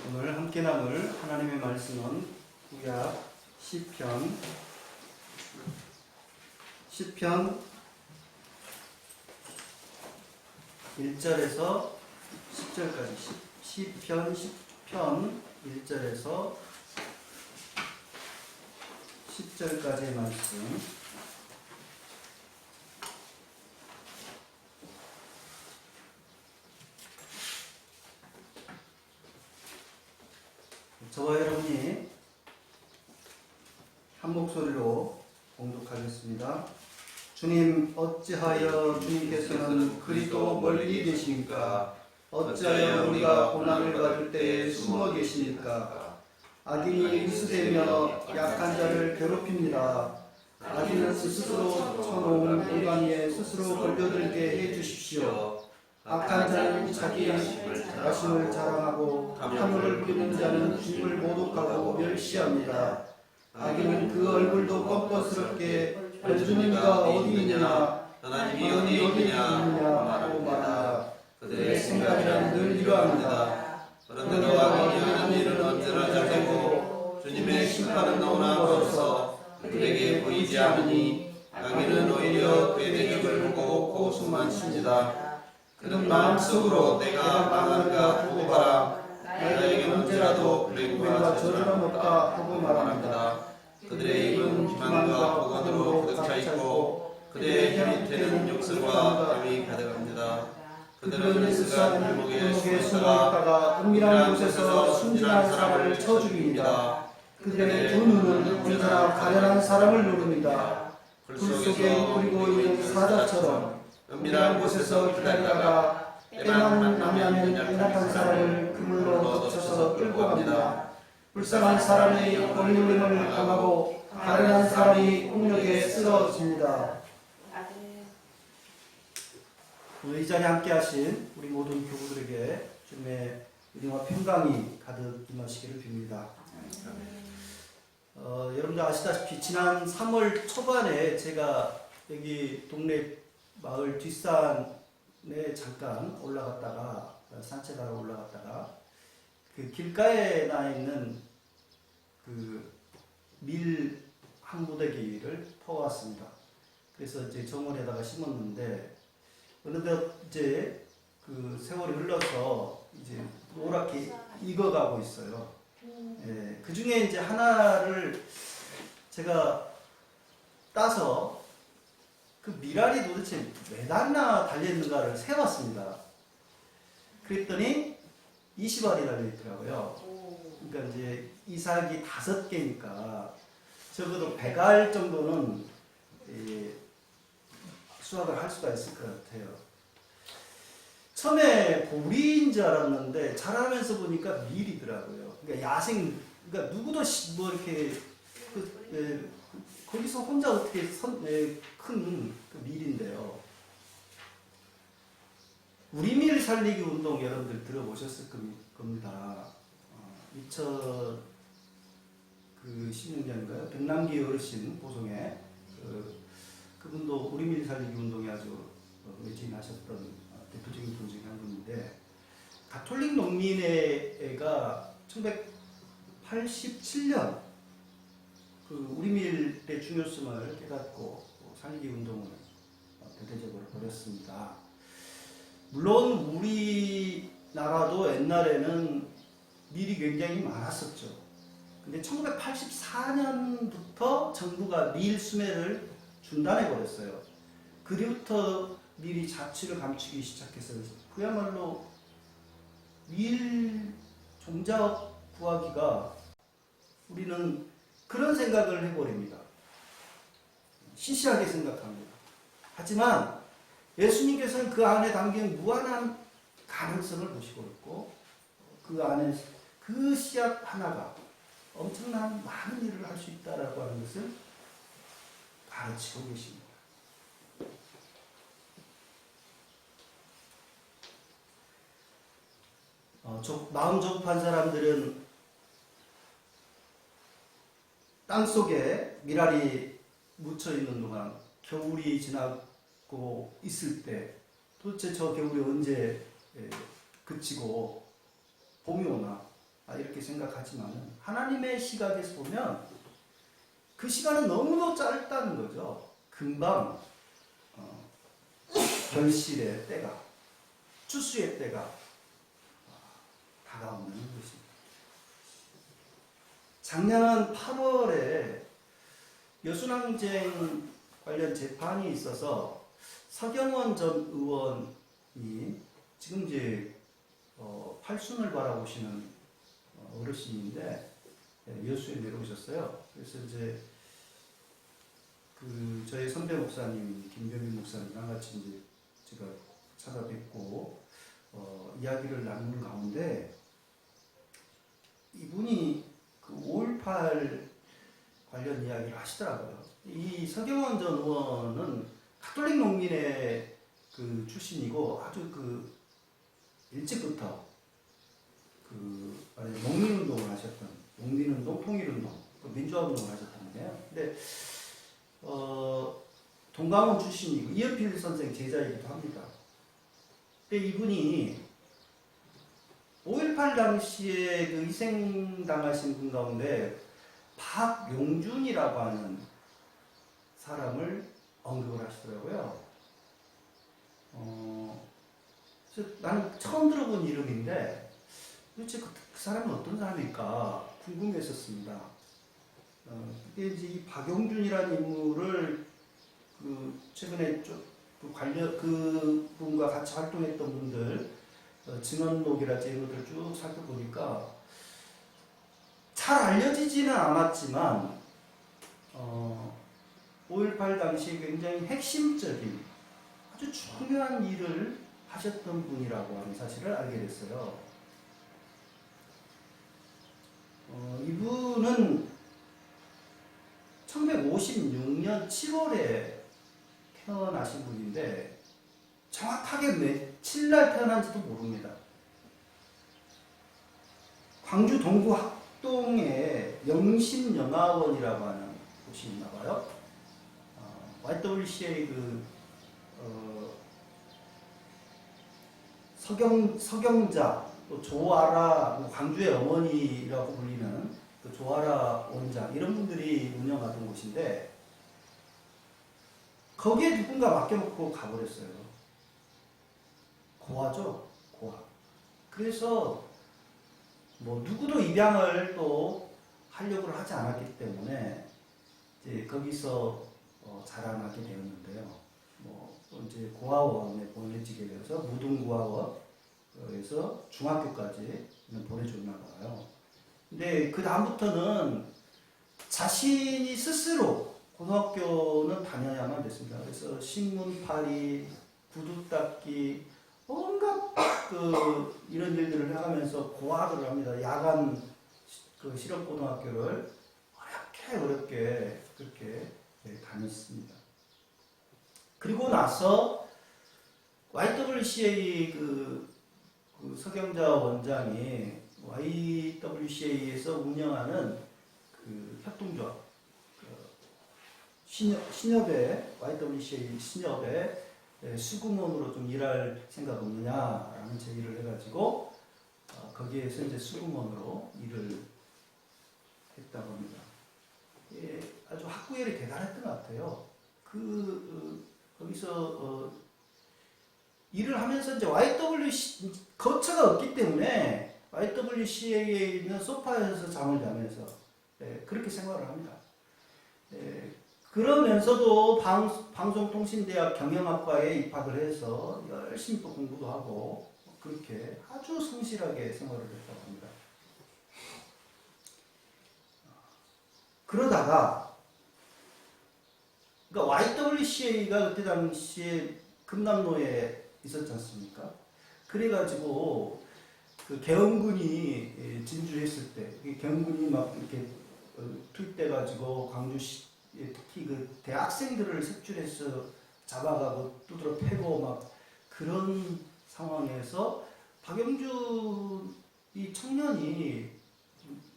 오늘 함께 나눌 하나님의 말씀은 구약 시편 1절에서 10절까지 시편 1절에서 10절까지의 말씀. 저와 여러분이 한 목소리로 봉독하겠습니다. 주님, 어찌하여 주님께서는 그리도 멀리 계십니까? 어찌하여 우리가 고난을 받을 때에 숨어 계십니까? 악인이 위수되며 약한 자를 괴롭힙니다. 악인은 스스로 쳐놓은 공간 위에 스스로 걸려들게 해주십시오. 악한 자는 자기 자신을 자랑하고 탐욕을 부리는 자는 주님을 모독하고 멸시합니다. 악인은 그 얼굴도 뻔뻔스럽게 주님과 어디 있느냐, 하나님이 어디 있느냐고 말합니다. 그들의 생각이란 늘 이러합니다. 그런데도 악인이 하는 일은 언제나 잘되고 주님의 심판은 너무나 멀어서 그들에게 보이지 않으니 악인은 오히려 그의 대적을 보고 고숨만 칩니다. 그는 마음속으로 내가 망하는가 두고 봐라. 나에게 문제라도 불행과 저주는 없다 하고 말합니다. 그들의 입은 기만과 보건으로 가득 차 있고 그들의 혀 밑에는 욕설과 뱀이 가득합니다. 그들은 스산 골목에 숨어있다가 은밀한 곳에서 순진한 사람을 쳐 죽입니다. 그들의 두 눈은 언제나 가련한 사람을 노립니다. 불 속에 뿌리고 있는 사자처럼 은밀한 곳에서 기다리다가 때만 나면 연약한 사람을 그물로 덮쳐서 끌고 갑니다. 불쌍한 사람의 얼굴림을 당하고 가련한 사람이 폭력에 쓰러집니다. 이 자리에 함께 하신 우리 모든 교우들에게 주님의 은혜와 평강이 가득 임하시기를 빕니다. 여러분들 아시다시피 지난 3월 초반에 제가 여기 동네 마을 뒷산에 잠깐 올라갔다가 산책하러 올라갔다가 그 길가에 나 있는 그 밀 한 부대기를 퍼왔습니다. 그래서 이제 정원에다가 심었는데 어느덧 이제 그 세월이 흘러서 이제 노랗게 익어가고 있어요. 예, 그 중에 이제 하나를 제가 따서 그 밀알이 도대체 몇 알이나 달려있는가를 세봤습니다. 그랬더니 20알이 달려있더라고요. 그러니까 이제 이삭이 5개니까 적어도 100알 정도는 수확을 할 수가 있을 것 같아요. 처음에 보리인 줄 알았는데 자라면서 보니까 밀이더라고요. 그러니까 야생, 그러니까 누구도 뭐 이렇게 거기서 혼자 어떻게 큰 그 밀인데요. 우리 밀 살리기 운동 여러분들 들어보셨을 겁니다. 2016년인가요? 백남기 어르신 보송에 그분도 우리 밀 살리기 운동에 아주 매진하셨던 대표적인 분 중에 한 분인데, 가톨릭 농민회가 1987년 그 우리 밀의 중요성을 깨닫고 살리기 운동을 대대적으로 벌였습니다. 물론 우리나라도 옛날에는 밀이 굉장히 많았었죠. 근데 1984년부터 정부가 밀 수매를 중단해 버렸어요. 그리부터 밀이 자취를 감추기 시작해서 그야말로 밀 종자 구하기가, 우리는 그런 생각을 해버립니다. 시시하게 생각합니다. 하지만 예수님께서는 그 안에 담긴 무한한 가능성을 보시고 있고, 그 안에 그 씨앗 하나가 엄청난 많은 일을 할 수 있다라고 하는 것을 가르치고 계십니다. 마음 조급한 사람들은 땅속에 밀알이 묻혀있는 동안 겨울이 지나고 있을 때 도대체 저 겨울이 언제 그치고 봄이 오나, 이렇게 생각하지만 하나님의 시각에서 보면 그 시간은 너무도 짧다는 거죠. 금방 결실의 때가, 추수의 때가 다가오는 것입니다. 작년 8월에 여순항쟁 관련 재판이 있어서 서경원 전 의원이 지금 이제 팔순을 바라보시는 어르신인데 여수에 내려오셨어요. 그래서 이제 저희 선배 목사님 김병민 목사님랑 같이 이제 제가 찾아뵙고 이야기를 나누는 가운데 이분이 그 5.18 관련 이야기를 하시더라고요. 이 서경원 전 의원은 가톨릭 농민의 그 출신이고 아주 그 일찍부터 그 농민운동을 하셨던 농민운동, 통일운동, 민주화운동을 하셨던데요. 근데 동강원 출신이고 이연필 선생 제자이기도 합니다. 근데 이분이 5.18 당시에 그 희생당하신 분 가운데 박용준이라고 하는 사람을 언급을 하시더라고요. 그래서 나는 처음 들어본 이름인데 도대체 그 사람은 어떤 사람일까 궁금했었습니다. 이게 이제 이 박용준이라는 인물을 최근에 그 분과 같이 활동했던 분들 증언록이라든지 이런 것들 쭉 살펴보니까 잘 알려지지는 않았지만 5.18 당시 굉장히 핵심적인 아주 중요한 일을 하셨던 분이라고 하는 사실을 알게 됐어요. 이분은 1956년 7월에 태어나신 분인데 정확하게 며칠날 태어난지도 모릅니다. 광주 동구 학동에 영신영화원이라고 하는 곳이 있나봐요. YWCA 서경자, 또 조아라, 광주의 어머니라고 불리는 또 조아라 원장 이런 분들이 운영하던 곳인데 거기에 누군가 맡겨놓고 가버렸어요. 고아죠, 고아. 그래서 뭐 누구도 입양을 또 하려고 하지 않았기 때문에 이제 거기서 자라나게 되었는데요. 뭐 이제 고아원에 보내지게 되어서 무등고아원에서 중학교까지 보내줬나 봐요. 근데 그 다음부터는 자신이 스스로 고등학교는 다녀야만 됐습니다. 그래서 신문팔이, 구두 닦기, 온갖 이런 일들을 해가면서 고학을 합니다. 야간 실업고등학교를 어렵게 그렇게 다녔습니다. 그리고 나서 YWCA 서경자 원장이 YWCA에서 운영하는 협동조합 신협에 YWCA 신협에 수구먼으로 좀 일할 생각 없느냐라는 제의를 해가지고 거기에서 이제 수구먼으로 일을 했다고 합니다. 아주 학구열이 대단했던 것 같아요. 거기서 일을 하면서 이제 거처가 없기 때문에 YWCA에 있는 소파에서 잠을 자면서 그렇게 생활을 합니다. 그러면서도 방송통신대학 경영학과에 입학을 해서 열심히 또 공부도 하고 그렇게 아주 성실하게 생활을 했다고 합니다. 그러다가 그러니까 YWCA가 그때 당시에 금남로에 있었지 않습니까? 그래가지고 그 계엄군이 진주했을 때 계엄군이 막 이렇게 투입돼가지고 광주시 특히 그 대학생들을 색출해서 잡아가고 두드러 패고 막 그런 상황에서 박영준 이 청년이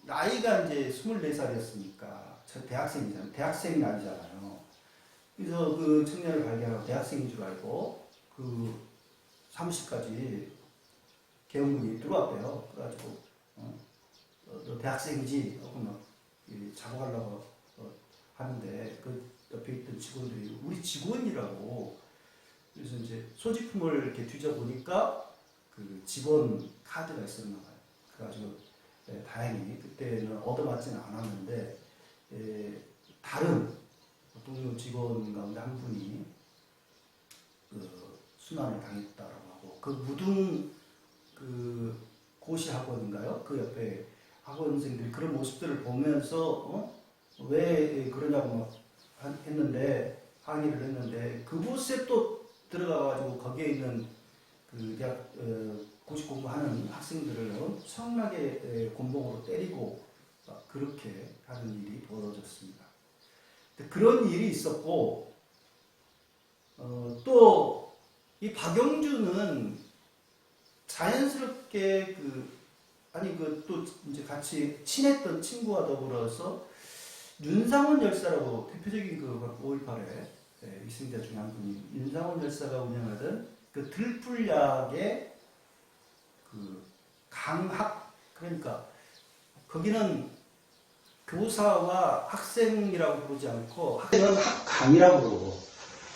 나이가 이제 24살이었으니까 저 대학생이잖아요. 대학생이 아니잖아요. 그래서 그 청년을 발견하고 대학생인 줄 알고 그 사무실까지 계엄군이 들어왔대요. 그래가지고 너 대학생이지? 하고 막 작업하려고 하는데 그 옆에 있던 직원들이 우리 직원이라고. 그래서 이제 소지품을 이렇게 뒤져보니까 그 직원 카드가 있었나 봐요. 그래가지고 다행히 그때는 얻어맞지는 않았는데 다른 동료 직원 가운데 한 분이 그 순환을 당했다라고 하고 그 무등 그 고시 학원인가요? 그 옆에 학원생들이 그런 모습들을 보면서 왜 그러냐고 막 했는데 항의를 했는데 그곳에 또 들어가가지고 거기에 있는 그 대학 고시 공부하는 학생들을 엄청나게 곤봉으로 때리고 그렇게 하는 일이 벌어졌습니다. 그런 일이 있었고 또 이 박영준은 자연스럽게 또 이제 같이 친했던 친구와 더불어서 윤상원 열사라고 대표적인 그 5.18의 희생자 중에 한 분이 윤상원 열사가 운영하던 그 들풀약의 그 강학, 그러니까 거기는 교사와 학생이라고 부르지 않고 학생은 학강이라고 부르고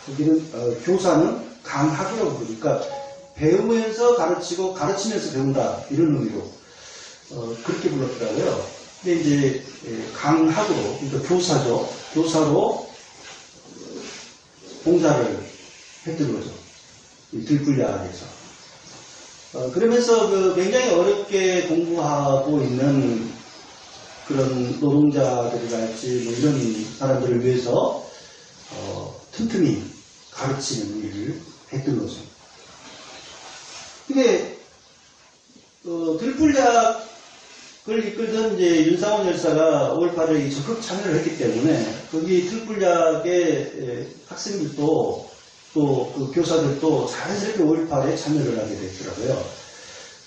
거기는 교사는 강학이라고 부르니까 배우면서 가르치고 가르치면서 배운다 이런 의미로 그렇게 불렀더라고요. 근데 이제 강학으로 그러니까 교사죠. 교사로 봉사를 했던 거죠. 이 들풀야에서. 그러면서 굉장히 어렵게 공부하고 있는 그런 노동자들이랄지 뭐 이런 사람들을 위해서 틈틈이 가르치는 일을 했던 거죠. 근데 들풀약을 이끌던 이제 윤상원 열사가 5.18에 적극 참여를 했기 때문에 거기 들풀약의 학생들도 또 그 교사들도 자연스럽게 5.18에 참여를 하게 됐더라고요.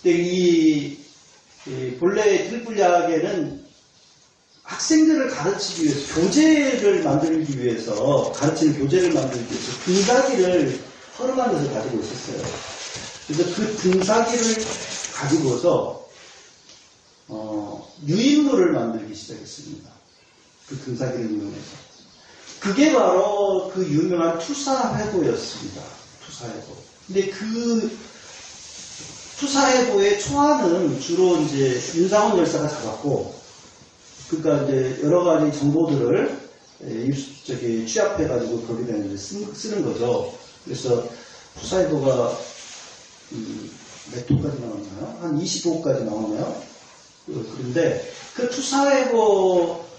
근데 본래 들풀약에는 학생들을 가르치기 위해서 교재를 만들기 위해서 가르치는 교재를 만들기 위해서 등사기를 허름한 것을 가지고 있었어요. 그래서 그 등사기를 가지고서 유인물을 만들기 시작했습니다. 그 등사기를 이용해서. 그게 바로 그 유명한 투사회보였습니다. 투사회보. 근데 그 투사회보의 초안은 주로 이제 윤상원 열사가 잡았고, 그러니까 이제 여러 가지 정보들을 취합해가지고 거기다 이제 쓰는 거죠. 그래서 투사회보가 몇 호까지 나왔나요? 한 25호까지 나오나요? 그런데 그 투사회보를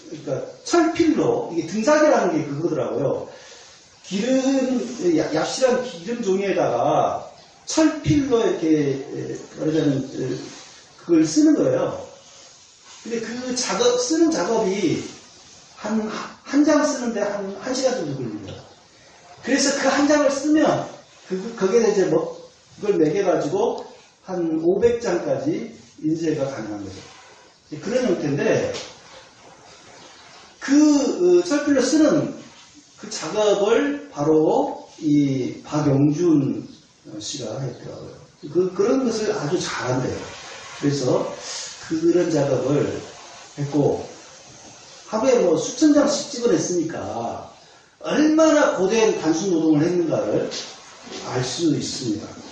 그러니까 철필로, 이게 등사기라는 게 그거더라고요. 얍실한 기름 종이에다가 철필로 이렇게, 말하자면, 그걸 쓰는 거예요. 근데 그 쓰는 작업이 한 장 쓰는데 한 시간 정도 걸립니다. 그래서 그 한 장을 쓰면, 거기에다 이제 그걸 매겨가지고 한 500장까지 인쇄가 가능한 거죠. 그런 형태인데, 철필로 쓰는 그 작업을 바로 이 박영준 씨가 했더라고요. 그런 것을 아주 잘한대요. 그래서 그런 작업을 했고, 하루에 뭐 수천 장씩 찍어냈으니까 얼마나 고된 단순 노동을 했는가를 알 수 있습니다.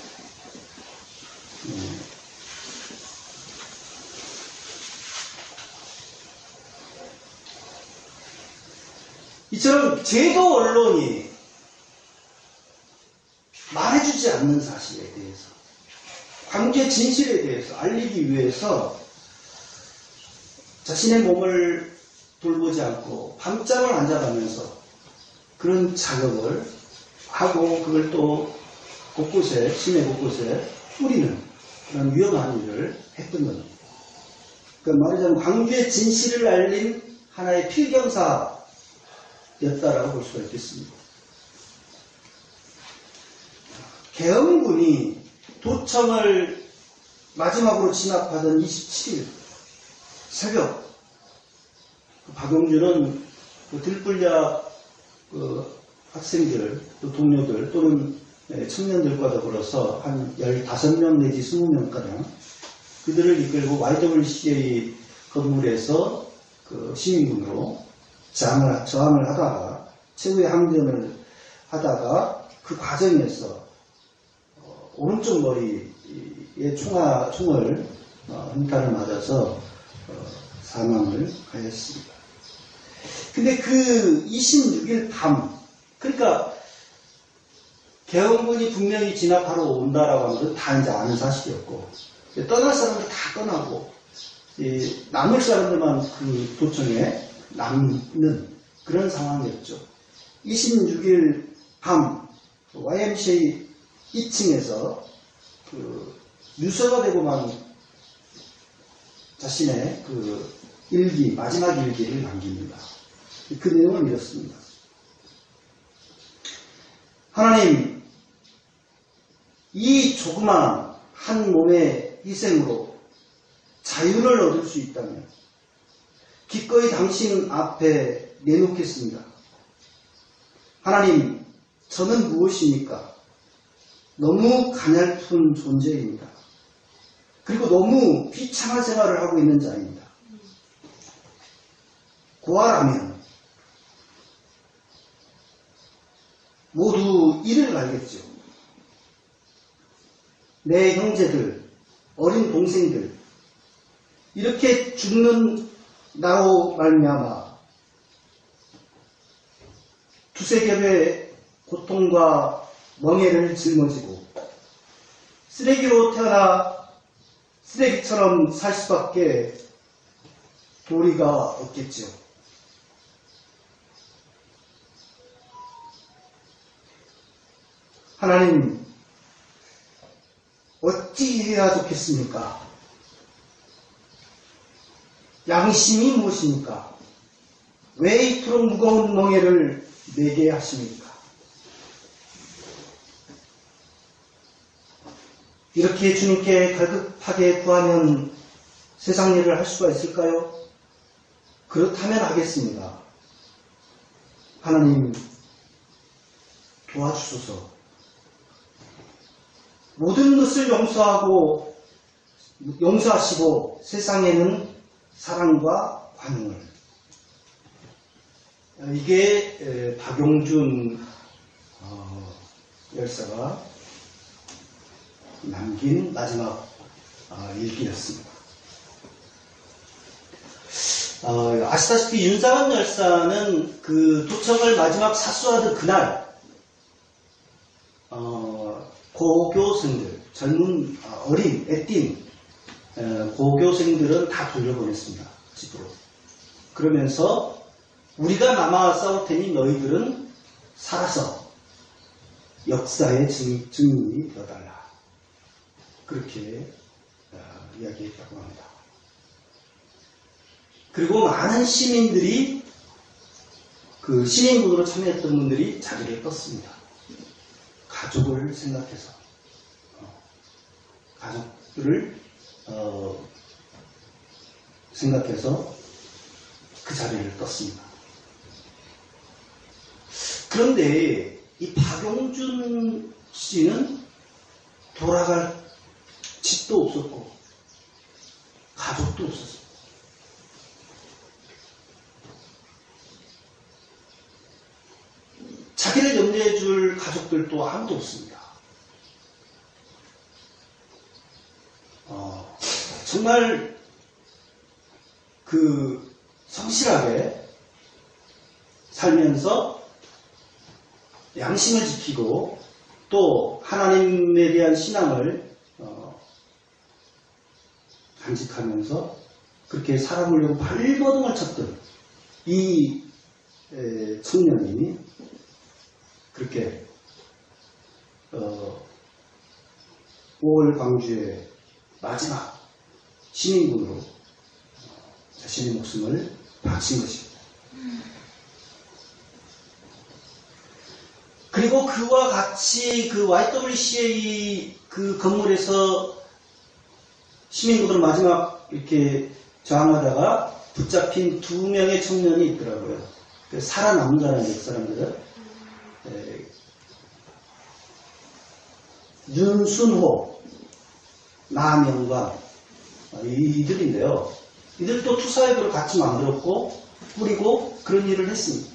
이처럼 제도 언론이 말해주지 않는 사실에 대해서, 관계 진실에 대해서 알리기 위해서 자신의 몸을 돌보지 않고 밤잠을 안 자가면서 그런 작업을 하고 그걸 또 곳곳에, 시내 곳곳에 뿌리는 그런 위험한 일을 했던 겁니다. 그러니까 말하자면 관계 진실을 알린 하나의 필경사 였다라고 볼 수가 있겠습니다. 계엄군이 도청을 마지막으로 진압하던 27일 새벽, 박용준은 들풀야 학생들, 또 동료들 또는 청년들과 더불어서 한 15명 내지 20명가량 그들을 이끌고 YWCA 건물에서 그 시민군으로 저항을 하다가 최후의 항전을 하다가 그 과정에서 오른쪽 머리에 총을 흉탄을 맞아서 사망을 하였습니다. 근데 그 26일 밤, 그러니까 개헌군이 분명히 진압하러 온다라고 하는 건 다 이제 아는 사실이었고, 떠날 사람들 다 떠나고, 남을 사람들만 그 도청에 남는 그런 상황이었죠. 26일 밤 YMCA 2층에서 그 유서가 되고만 자신의 그 일기, 마지막 일기를 남깁니다. 그 내용은 이렇습니다. 하나님, 이 조그마한 한 몸의 희생으로 자유를 얻을 수 있다면 기꺼이 당신 앞에 내놓겠습니다. 하나님, 저는 무엇입니까? 너무 가냘픈 존재입니다. 그리고 너무 비참한 생활을 하고 있는 자입니다. 고아라면 모두 이를 알겠죠. 내 형제들, 어린 동생들 이렇게 죽는 나로 말미암아 두세 겹의 고통과 멍에를 짊어지고 쓰레기로 태어나 쓰레기처럼 살 수밖에 도리가 없겠지요. 하나님, 어찌 해야 좋겠습니까? 양심이 무엇입니까? 왜 이토록 무거운 멍에를 내게 하십니까? 이렇게 주님께 갈급하게 구하면 세상 일을 할 수가 있을까요? 그렇다면 하겠습니다. 하나님, 도와주소서. 모든 것을 용서하시고 세상에는 사랑과 관용을. 이게 박용준 열사가 남긴 마지막 일기였습니다. 아시다시피 윤상원 열사는 그 도청을 마지막 사수하던 그날 고교생들, 젊은 어린 애띤 고교생들은 다 돌려보냈습니다. 집으로. 그러면서 우리가 남아 싸울 테니 너희들은 살아서 역사의 증인이 되어달라. 그렇게 이야기했다고 합니다. 그리고 많은 시민들이 그 시민군으로 참여했던 분들이 자리를 떴습니다. 가족을 생각해서 가족들을 생각해서 그 자리를 떴습니다. 그런데 이 박용준 씨는 돌아갈 집도 없었고 가족도 없었어요. 자기를 염려해 줄 가족들도 아무도 없습니다. 정말 그 성실하게 살면서 양심을 지키고 또 하나님에 대한 신앙을 간직하면서 그렇게 살아보려고 발버둥을 쳤던 이 청년이 그렇게 5월 광주의 마지막 시민군으로 자신의 목숨을 바친 것입니다. 그리고 그와 같이 그 YWCA 그 건물에서 시민군으로 마지막 이렇게 저항하다가 붙잡힌 2명의 청년이 있더라고요. 살아남는다는 그 사람들은 윤순호, 남영관 이들인데요. 이들도 투사회부를 같이 만들었고 꾸리고 그런 일을 했습니다.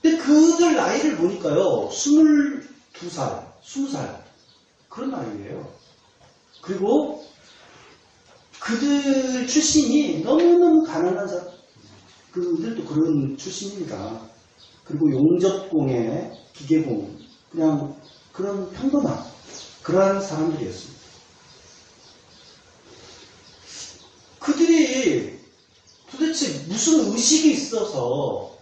근데 그들 나이를 보니까요. 22살, 20살 그런 나이예요. 그리고 그들 출신이 너무너무 가난한 사람, 그들도 그런 출신입니다. 그리고 용접공예, 기계공, 그냥 그런 평범한 그러한 사람들이었습니다. 그들이 도대체 무슨 의식이 있어서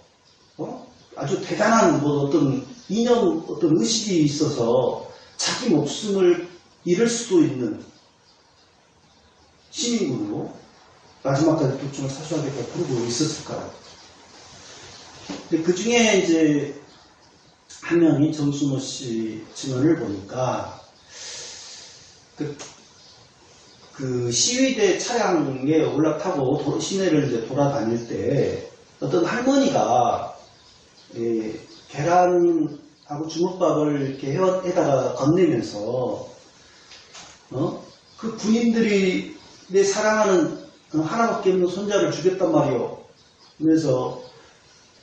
아주 대단한 어떤 이념, 어떤 의식이 있어서 자기 목숨을 잃을 수도 있는 시민군으로 마지막까지 독점을 사수하겠다 그러고 있었을까요? 근데 그 중에 이제 한 명이 정순호 씨 증언을 보니까 그 시위대 차량에 올라타고 시내를 이제 돌아다닐 때 어떤 할머니가 계란하고 주먹밥을 이렇게 해다가 건네면서 그 군인들이 내 사랑하는 하나밖에 없는 손자를 죽였단 말이오. 그래서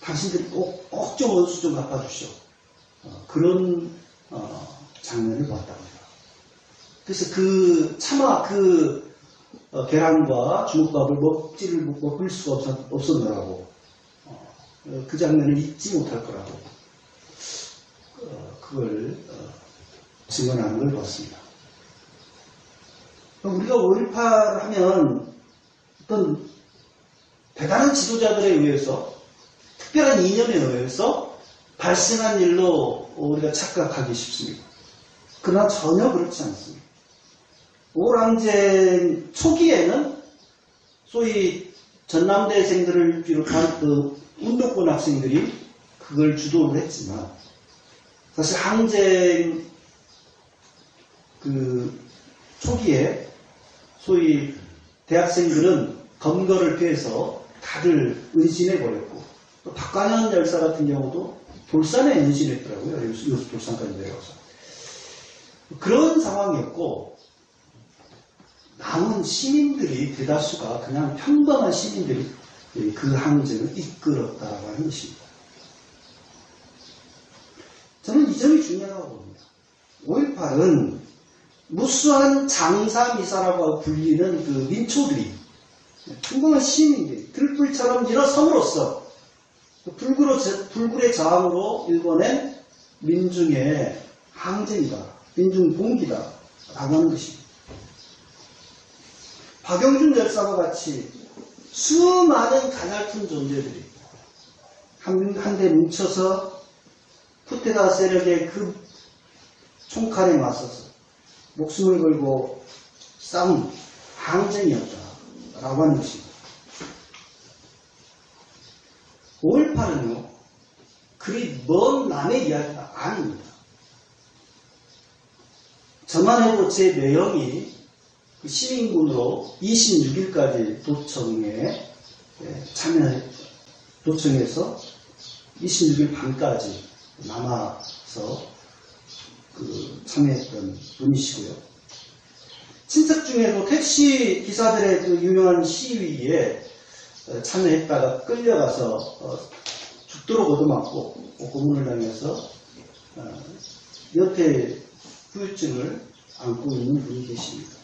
당신들이 꼭 좀 원수 좀 갚아주시오. 그런 장면을 보았답니다. 그래서 차마 계란과 주먹밥을 먹을 수가 없었느라고 그 장면을 잊지 못할 거라고 그걸 증언하는 걸 봤습니다. 우리가 5.18 하면 어떤 대단한 지도자들에 의해서 특별한 이념에 의해서 발생한 일로 우리가 착각하기 쉽습니다. 그러나 전혀 그렇지 않습니다. 오랑쟁 초기에는 소위 전남대생들을 비롯한 그 운동권 학생들이 그걸 주도를 했지만 사실 항쟁 그 초기에 소위 대학생들은 검거를 피해서 다들 은신해버렸고 또 박관현 열사 같은 경우도 돌산에 은신했더라고요. 요수 돌산까지 내려가서. 그런 상황이었고 남은 시민들이 대다수가 그냥 평범한 시민들이 그 항쟁을 이끌었다라고 하는 것입니다. 저는 이 점이 중요하다고 봅니다. 5.18은 무수한 장사미사라고 불리는 그 민초들이 평범한 시민들이 들불처럼 일어섬으로써 불굴의 저항으로 일궈낸 민중의 항쟁이다, 민중봉기다 라고 하는 것입니다. 박영준 열사와 같이 수많은 가냘픈 존재들이 한데 뭉쳐서 쿠데타 세력의 그 총칼에 맞서서 목숨을 걸고 싸운 항쟁이었다라고 하는 것입니다. 5.18은요, 그리 먼 남의 이야기가 아닙니다. 저만 해도 제 매형이 시민군으로 26일까지 도청에 도청에서 26일 밤까지 남아서 참여했던 분이시고요. 친척 중에도 택시 기사들의 그 유명한 시위에 참여했다가 끌려가서 죽도록 얻어맞고 고문을 당해서 여태 후유증을 안고 있는 분이 계십니다.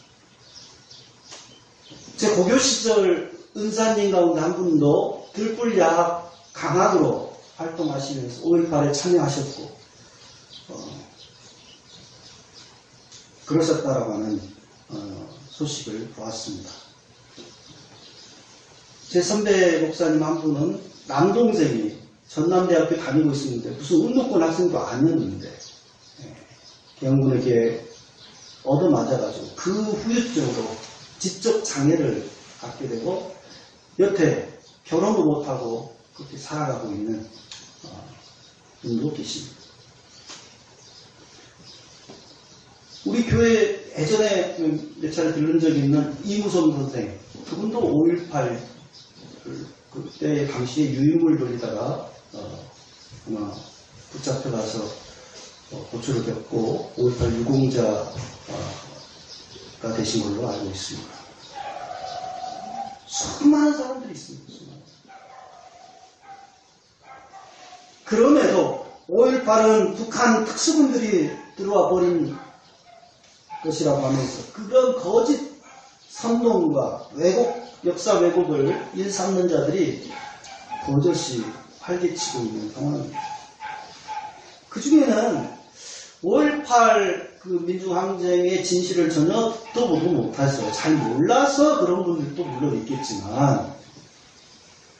제 고교 시절 은사님 가운데 한 분도 들불야학 강학으로 활동하시면서 5.18에 참여하셨고 그러셨다라고 하는 소식을 보았습니다. 제 선배 목사님 한 분은 남동생이 전남대학교 다니고 있었는데 무슨 운동권 학생도 아니었는데 경군에게 얻어맞아가지고 그 후유증으로 지적 장애를 갖게 되고 여태 결혼도 못하고 그렇게 살아가고 있는 분도 계십니다. 우리 교회 예전에 몇 차례 들른 적이 있는 이무성 선생, 그분도 5.18 그때 당시에 유인물 돌리다가 아마 붙잡혀가서 고초를 겪고 5.18 유공자가 되신 걸로 알고 있습니다. 수많은 사람들이 있습니다. 그럼에도 5.18은 북한 특수군들이 들어와 버린 것이라고 하면서 그런 거짓 선동과 역사 왜곡을 일삼는 자들이 버젓이 활개치고 있는 상황입니다. 그 중에는 5.18 그 민주항쟁의 진실을 전혀 듣도보도 못해서 잘 몰라서 그런 분들도 물론 있겠지만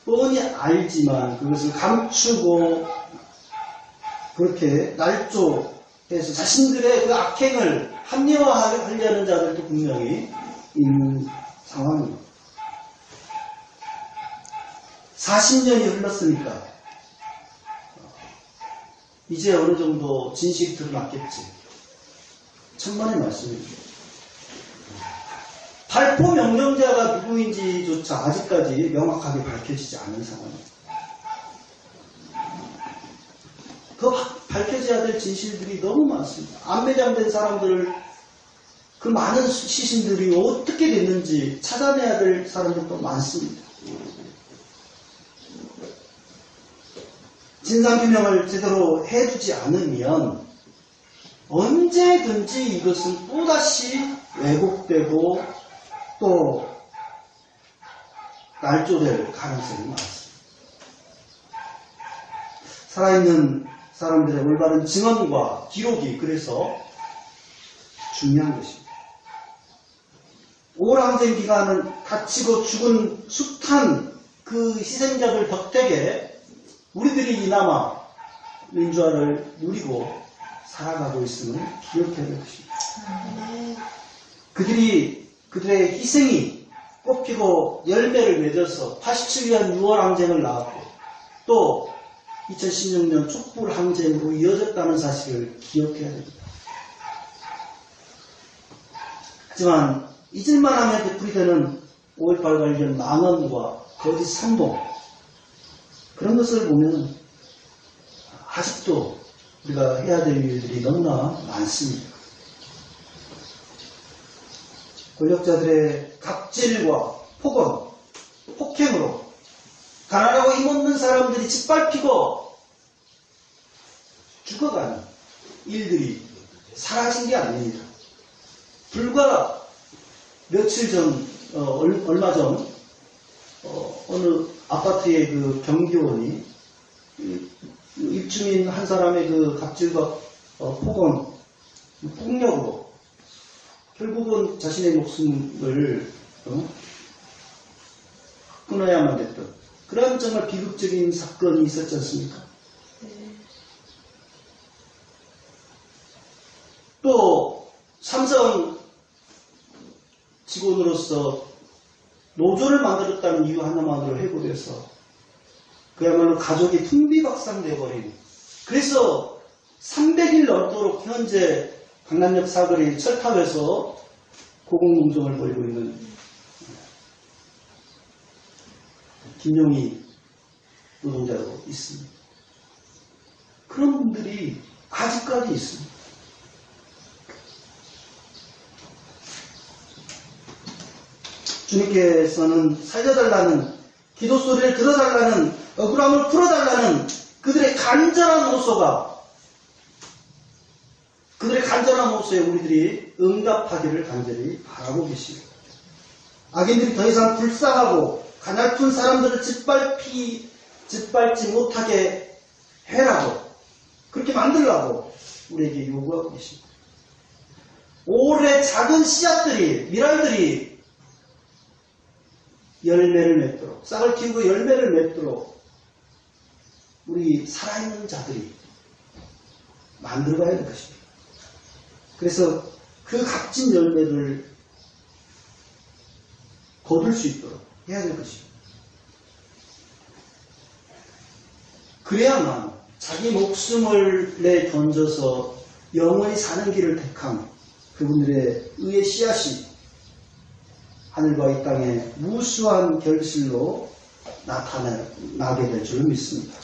뻔히 알지만 그것을 감추고 그렇게 날조해서 자신들의 그 악행을 합리화하려는 자들도 분명히 있는 상황입니다. 40년이 흘렀으니까 이제 어느 정도 진실이 드러났겠지. 천만의 말씀입니다. 발포 명령자가 누구인지조차 아직까지 명확하게 밝혀지지 않은 상황입니다. 더 밝혀져야 될 진실들이 너무 많습니다. 안매장된 사람들을 그 많은 시신들이 어떻게 됐는지 찾아내야 될 사람들도 많습니다. 진상규명을 제대로 해주지 않으면 언제든지 이것은 또다시 왜곡되고 또 날조될 가능성이 많습니다. 살아있는 사람들의 올바른 증언과 기록이 그래서 중요한 것입니다. 5.18 항쟁 기간은 다치고 죽은 숱한 그 희생자들 덕택에 우리들이 이나마 민주화를 누리고 살아가고 있음을 기억해야 될 것입니다. 그들의 희생이 꽃피고 열매를 맺어서 87년 6월 항쟁을 낳았고 또 2016년 촛불 항쟁으로 이어졌다는 사실을 기억해야 됩니다. 하지만 잊을만 하면 되풀이되는 5.18 관련 망언과 거짓 선동 그런 것을 보면 아직도 우리가 해야 될 일들이 너무나 많습니다. 권력자들의 갑질과 폭언, 폭행으로 가난하고 힘없는 사람들이 짓밟히고 죽어가는 일들이 사라진 게 아닙니다. 불과 며칠 전, 얼마 전 어느 아파트의 그 경비원이 입주민 한 사람의 그 갑질과 폭언, 폭력으로 결국은 자신의 목숨을 끊어야만 됐던 그런 정말 비극적인 사건이 있었지 않습니까? 또 삼성 직원으로서 노조를 만들었다는 이유 하나만으로 해고돼서 그야말로 가족이 풍비박산되어버린 그래서 300일 넘도록 현재 강남역 사거리 철탑에서 고공농성을 벌이고 있는 김용희 노동자도 있습니다. 그런 분들이 아직까지 있습니다. 주님께서는 살려달라는 기도 소리를 들어달라는 억울함을 풀어달라는 그들의 간절한 호소에 우리들이 응답하기를 간절히 바라고 계십니다. 악인들이 더 이상 불쌍하고 가냘픈 사람들을 짓밟지 못하게 해라고 그렇게 만들라고 우리에게 요구하고 계십니다. 올해 작은 씨앗들이 밀알들이 열매를 맺도록 싹을 틔우고 열매를 맺도록 우리 살아있는 자들이 만들어가야 될 것입니다. 그래서 그 값진 열매를 거둘 수 있도록 해야 될 것입니다. 그래야만 자기 목숨을 내 던져서 영원히 사는 길을 택한 그분들의 의의 씨앗이 하늘과 이 땅에 무수한 결실로 나타나게 될 줄 믿습니다.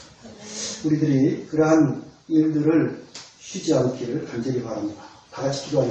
우리들이 그러한 일들을 쉬지 않기를 간절히 바랍니다. 다 같이 기도하겠습니다.